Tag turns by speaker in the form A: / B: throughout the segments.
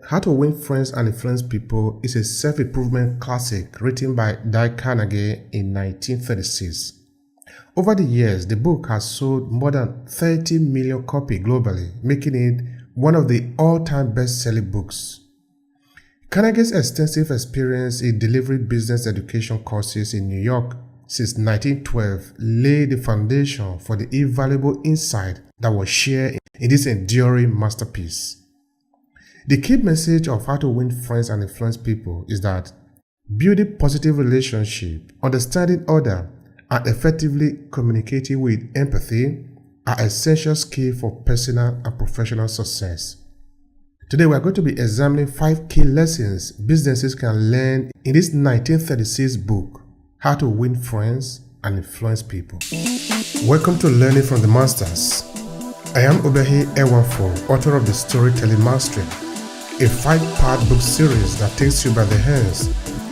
A: How to Win Friends and Influence People is a self-improvement classic written by Dale Carnegie in 1936. Over the years, the book has sold more than 30 million copies globally, making it one of the all-time best-selling books. Carnegie's extensive experience in delivering business education courses in New York since 1912 laid the foundation for the invaluable insight that was shared in this enduring masterpiece. The key message of How to Win Friends and Influence People is that building positive relationships, understanding others, and effectively communicating with empathy are essential skills for personal and professional success. Today we are going to be examining 5 key lessons businesses can learn in this 1936 book, How to Win Friends and Influence People. Welcome to Learning from the Masters. I am Obehi Ewanfoh, author of the Storytelling Mastery, a 5-part book series that takes you by the hands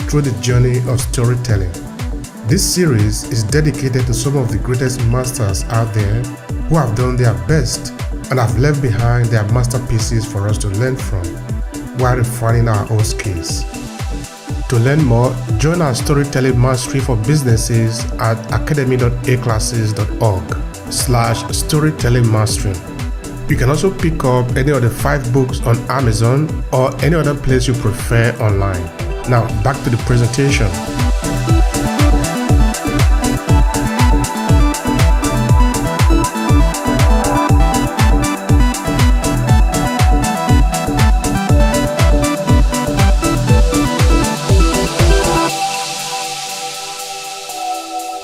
A: through the journey of storytelling. This series is dedicated to some of the greatest masters out there who have done their best and have left behind their masterpieces for us to learn from while refining our own skills. To learn more, join our Storytelling Mastery for businesses at academy.aclasses.org/storytellingmastery. You can also pick up any of the 5 books on Amazon or any other place you prefer online. Now, back to the presentation.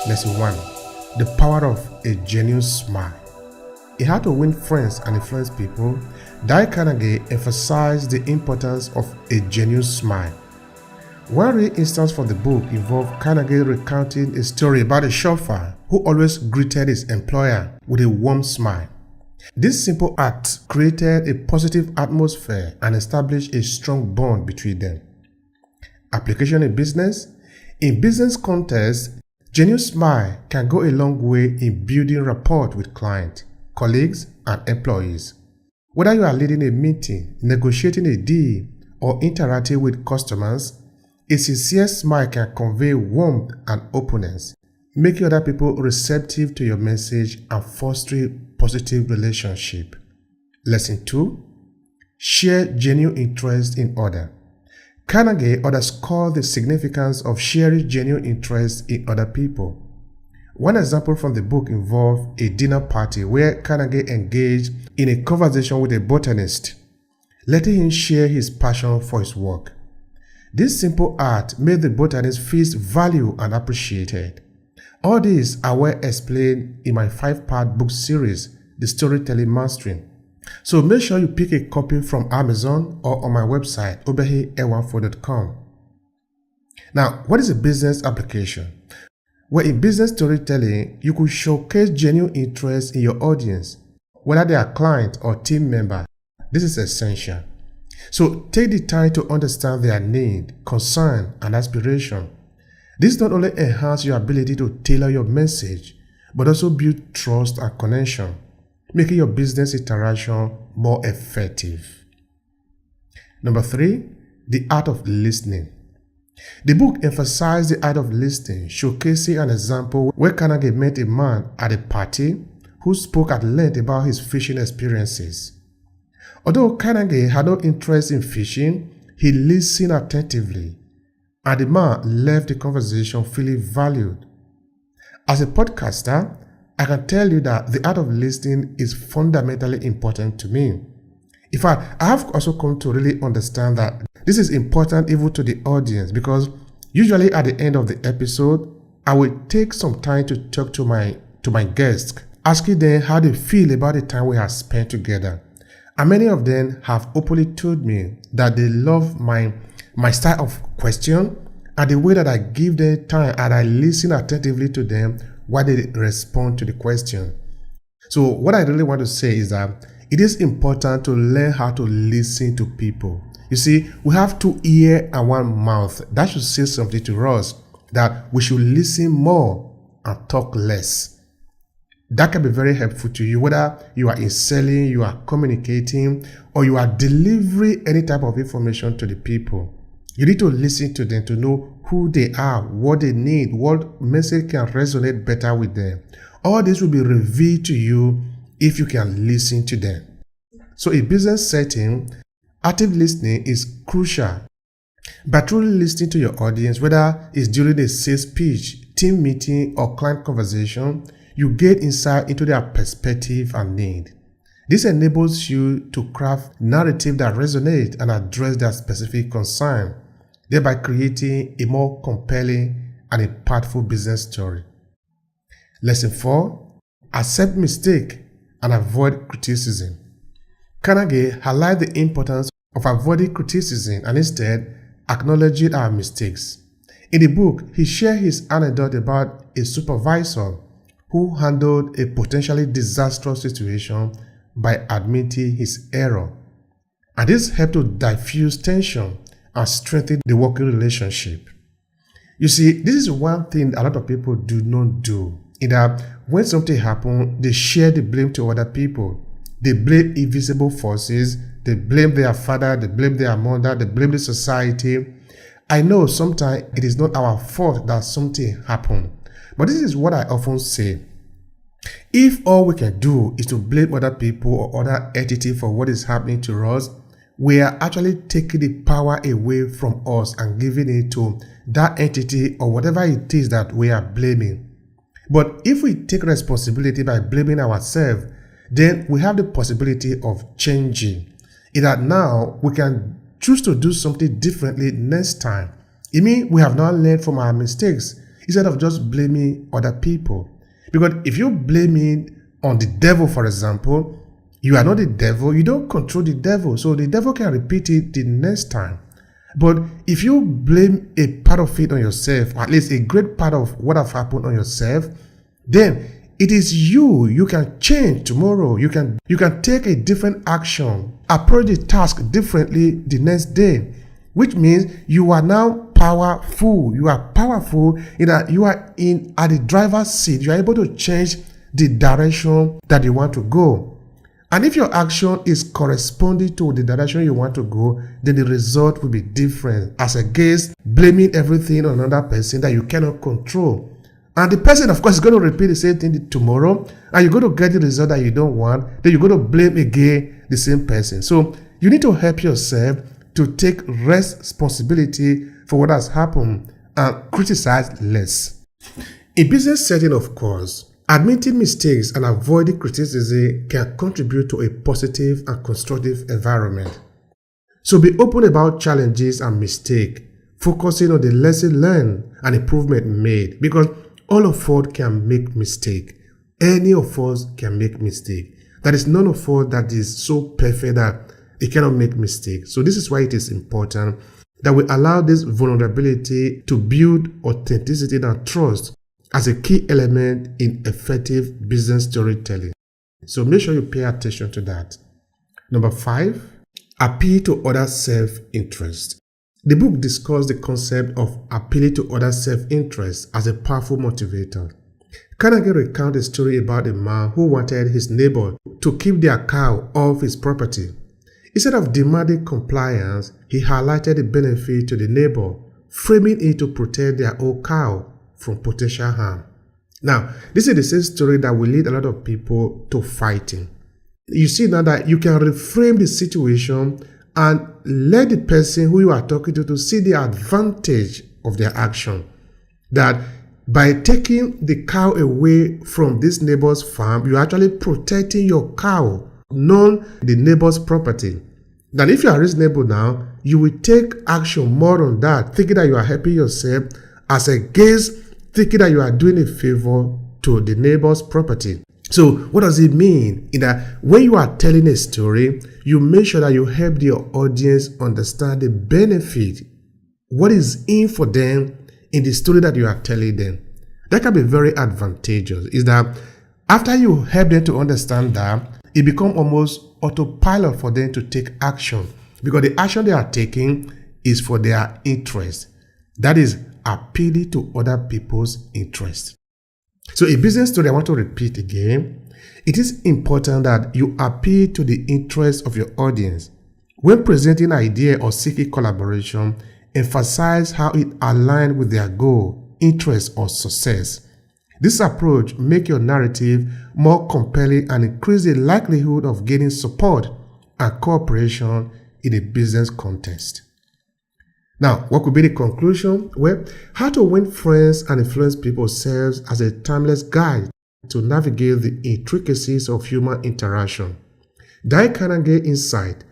A: Lesson 1. The power of a genuine smile. In How to Win Friends and Influence People, Dale Carnegie emphasized the importance of a genuine smile. One real instance from the book involved Carnegie recounting a story about a chauffeur who always greeted his employer with a warm smile. This simple act created a positive atmosphere and established a strong bond between them. Application in business. In business context, genuine smile can go a long way in building rapport with clients, colleagues, and employees. Whether you are leading a meeting, negotiating a deal, or interacting with customers, a sincere smile can convey warmth and openness, making other people receptive to your message and fostering positive relationship. Lesson 2. Share genuine interest in others. Carnegie underscored the significance of sharing genuine interest in other people. One example from the book involved a dinner party where Carnegie engaged in a conversation with a botanist, letting him share his passion for his work. This simple act made the botanist feel valued and appreciated. All these are well explained in my 5-part book series, The Storytelling Mastery. So make sure you pick a copy from Amazon or on my website, obehi-ewanfoh.com. Now, what is a business application? Well, in business storytelling, you could showcase genuine interest in your audience, whether they are client or team member. This is essential. So take the time to understand their need, concern, and aspiration. This not only enhances your ability to tailor your message, but also build trust and connection, making your business interaction more effective. Number 3, the art of listening. The book emphasized the art of listening, showcasing an example where Carnegie met a man at a party who spoke at length about his fishing experiences. Although Carnegie had no interest in fishing, he listened attentively, and the man left the conversation feeling valued. As a podcaster, I can tell you that the art of listening is fundamentally important to me. In fact, I have also come to really understand that this is important even to the audience, because usually at the end of the episode, I will take some time to talk to my guests, asking them how they feel about the time we have spent together. And many of them have openly told me that they love my style of question and the way that I give them time and I listen attentively to them while they respond to the question. So what I really want to say is that it is important to learn how to listen to people. You see, we have 2 ears and 1 mouth. That should say something to us, that we should listen more and talk less. That can be very helpful to you, whether you are in selling, you are communicating, or you are delivering any type of information to the people. You need to listen to them to know who they are, what they need, what message can resonate better with them. All this will be revealed to you if you can listen to them. So in business setting, active listening is crucial. By truly listening to your audience, whether it's during a sales pitch, team meeting, or client conversation, you get insight into their perspective and need. This enables you to craft narrative that resonates and address their specific concern, thereby creating a more compelling and impactful business story. Lesson 4. Accept mistake and avoid criticism. Carnegie highlights the importance of avoiding criticism and instead acknowledging our mistakes. In the book, he shared his anecdote about a supervisor who handled a potentially disastrous situation by admitting his error. And this helped to diffuse tension and strengthen the working relationship. You see, this is one thing a lot of people do not do. In that when something happens, they share the blame to other people. They blame invisible forces, they blame their father, they blame their mother, they blame the society. I know sometimes it is not our fault that something happened. But this is what I often say. If all we can do is to blame other people or other entities for what is happening to us, we are actually taking the power away from us and giving it to that entity or whatever it is that we are blaming. But if we take responsibility by blaming ourselves, then we have the possibility of changing. In that now we can choose to do something differently next time. It means we have now learned from our mistakes instead of just blaming other people. Because if you're blaming on the devil, for example, you are not the devil, you don't control the devil, so the devil can repeat it the next time. But if you blame a part of it on yourself, or at least a great part of what has happened on yourself, then it is you can change tomorrow. You can take a different action, approach the task differently the next day, which means you are now powerful. You are powerful in that you are at the driver's seat. You are able to change the direction that you want to go. And if your action is corresponding to the direction you want to go, then the result will be different as against blaming everything on another person that you cannot control. And the person, of course, is going to repeat the same thing tomorrow, and you're going to get the result that you don't want. Then you're going to blame again the same person. So you need to help yourself to take responsibility for what has happened and criticize less. In business setting, of course, admitting mistakes and avoiding criticism can contribute to a positive and constructive environment. So be open about challenges and mistakes, focusing on the lesson learned and improvement made, because all of us can make mistakes. Any of us can make mistakes. There is none of us that is so perfect that it cannot make mistakes. So this is why it is important that we allow this vulnerability to build authenticity and trust as a key element in effective business storytelling. So make sure you pay attention to that. Number 5, appeal to other self-interest. The book discusses the concept of appealing to other self-interest as a powerful motivator. Carnegie recounts a story about a man who wanted his neighbor to keep their cow off his property. Instead of demanding compliance, he highlighted the benefit to the neighbor, framing it to protect their own cow from potential harm. Now, this is the same story that will lead a lot of people to fighting. You see now that you can reframe the situation and let the person who you are talking to see the advantage of their action. That by taking the cow away from this neighbor's farm, you're actually protecting your cow, not the neighbor's property. Then if you are reasonable now, you will take action more on that, thinking that you are helping yourself as against thinking that you are doing a favor to the neighbor's property. So what does it mean? In that when you are telling a story, you make sure that you help your audience understand the benefit, what is in for them in the story that you are telling them. That can be very advantageous. Is that after you help them to understand that, it becomes almost autopilot for them to take action, because the action they are taking is for their interest. That is appealing to other people's interest. So a business story I want to repeat again. It is important that you appeal to the interests of your audience. When presenting an idea or seeking collaboration, emphasize how it aligns with their goal, interest, or success. This approach makes your narrative more compelling and increase the likelihood of gaining support and cooperation in a business context. Now, what could be the conclusion? Well, how to win friends and influence people serves as a timeless guide to navigate the intricacies of human interaction. Dale Carnegie insight,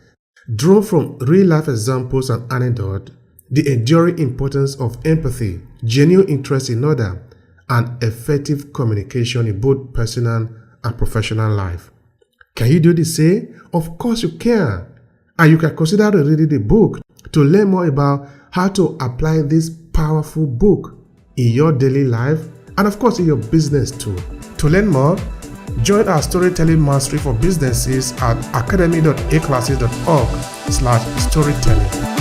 A: drawn from real-life examples and anecdotes, the enduring importance of empathy, genuine interest in others, and effective communication in both personal and professional life. Can you do the same? Of course you can. And you can consider reading the book to learn more about how to apply this powerful book in your daily life and of course in your business too. To learn more, join our storytelling mastery for businesses at academy.aclasses.org/storytelling.